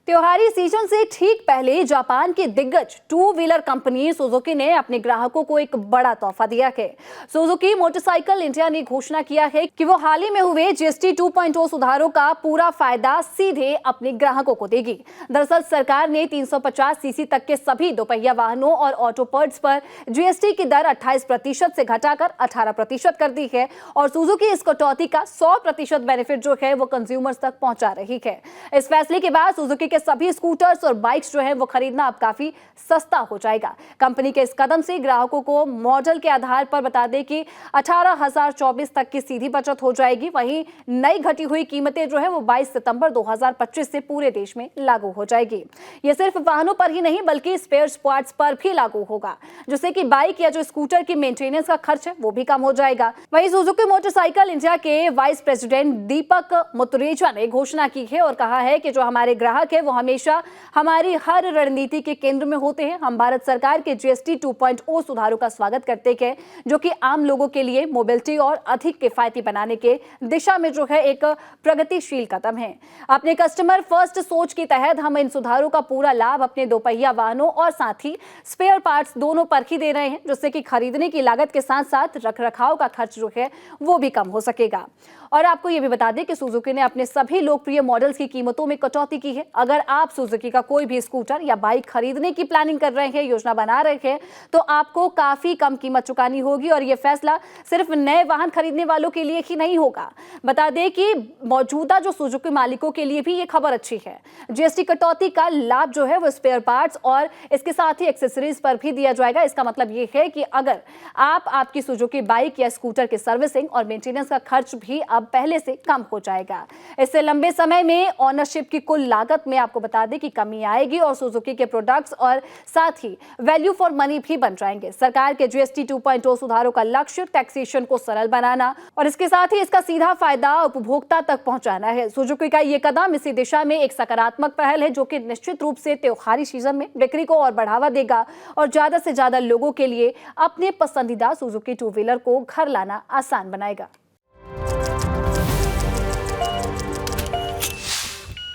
त्योहारी सीजन से ठीक पहले जापान की दिग्गज टू व्हीलर कंपनी सुजुकी ने अपने ग्राहकों को एक बड़ा तोहफा दिया है। सुजुकी मोटरसाइकिल इंडिया ने घोषणा किया है कि वो हाल ही में हुए जीएसटी 2.0 सुधारों का पूरा फायदा सीधे अपने ग्राहकों को देगी। दरअसल सरकार ने 350 सीसी तक के सभी दोपहिया वाहनों और ऑटो पार्ट्स पर जीएसटी की दर 28% से घटाकर 18% कर दी है और सुजुकी इस कटौती का 100% बेनिफिट जो है वो कंज्यूमर्स तक पहुंचा रही है। इस फैसले के बाद सुजुकी के सभी स्कूटर्स और बाइक्स जो है वो खरीदना अब काफी सस्ता हो जाएगा। कंपनी के इस कदम से ग्राहकों को मॉडल के आधार पर बता दें कि 18,024 तक की सीधी बचत हो जाएगी। वहीं नई घटी हुई कीमतें जो है वो 22 सितंबर 2025 से पूरे देश में लागू हो जाएगी। ये सिर्फ वाहनों पर ही नहीं बल्कि स्पेयर पार्ट्स पर भी लागू होगा, जिससे कि बाइक या जो स्कूटर की मेंटेनेंस का खर्च है वो भी कम हो जाएगा। वहीं सुजुकी मोटरसाइकिल इंडिया के वाइस प्रेसिडेंट दीपक मुतरेजा ने घोषणा की है और कहा है कि जो हमारे ग्राहक है वो हमेशा हमारी हर रणनीति के केंद्र में होते हैं। हम भारत सरकार के जीएसटी 2.0 सुधारों का स्वागत करते हैं, जो कि आम लोगों के लिए मोबिलिटी और अधिक किफायती बनाने के दिशा में जो है एक प्रगतिशील कदम है। अपने कस्टमर फर्स्ट सोच के तहत हम इन सुधारों का पूरा लाभ अपने दोपहिया वाहनों और साथ ही स्पेयर पार्ट्स दोनों पर ही दे रहे हैं, जिससे कि खरीदने की लागत के साथ साथ रखरखाव का खर्च जो है वो भी कम हो सकेगा। और आपको ये भी बता दें कि सुजुकी ने अपने सभी लोकप्रिय मॉडल्स की कीमतों में कटौती की है। अगर आप सुजुकी का कोई भी स्कूटर या बाइक खरीदने की प्लानिंग कर रहे हैं, योजना बना रहे हैं, तो आपको काफी कम कीमत चुकानी होगी और यह फैसला सिर्फ नए वाहन खरीदने वालों के लिए ही नहीं होगा। बता दें कि मौजूदा जो सुजुकी मालिकों के लिए भी ये खबर अच्छी है। जीएसटी कटौती का लाभ जो है वो स्पेयर पार्ट्स और इसके साथ ही एक्सेसरीज पर भी दिया जाएगा। इसका मतलब ये है कि अगर आप आपकी सुजुकी बाइक या स्कूटर की सर्विसिंग और मेंटेनेंस का खर्च भी अब पहले से कम हो जाएगा। इससे लंबे समय में ऑनरशिप की कुल लागत में आपको बता दें कि कमी आएगी और सुजुकी के प्रोडक्ट्स और साथ ही वैल्यू फॉर मनी भी बन जाएंगे। सरकार के जीएसटी 2.0 सुधारों का लक्ष्य टैक्सेशन को सरल बनाना और इसके साथ ही इसका सीधा फायदा उपभोक्ता तक पहुंचाना है। सुजुकी का ये कदम इसी दिशा में एक सकारात्मक पहल है, जो कि निश्चित रूप से त्योहारी सीजन में बिक्री को और बढ़ावा देगा और ज्यादा से ज्यादा लोगों के लिए अपने पसंदीदा सुजुकी टू व्हीलर को घर लाना आसान बनाएगा।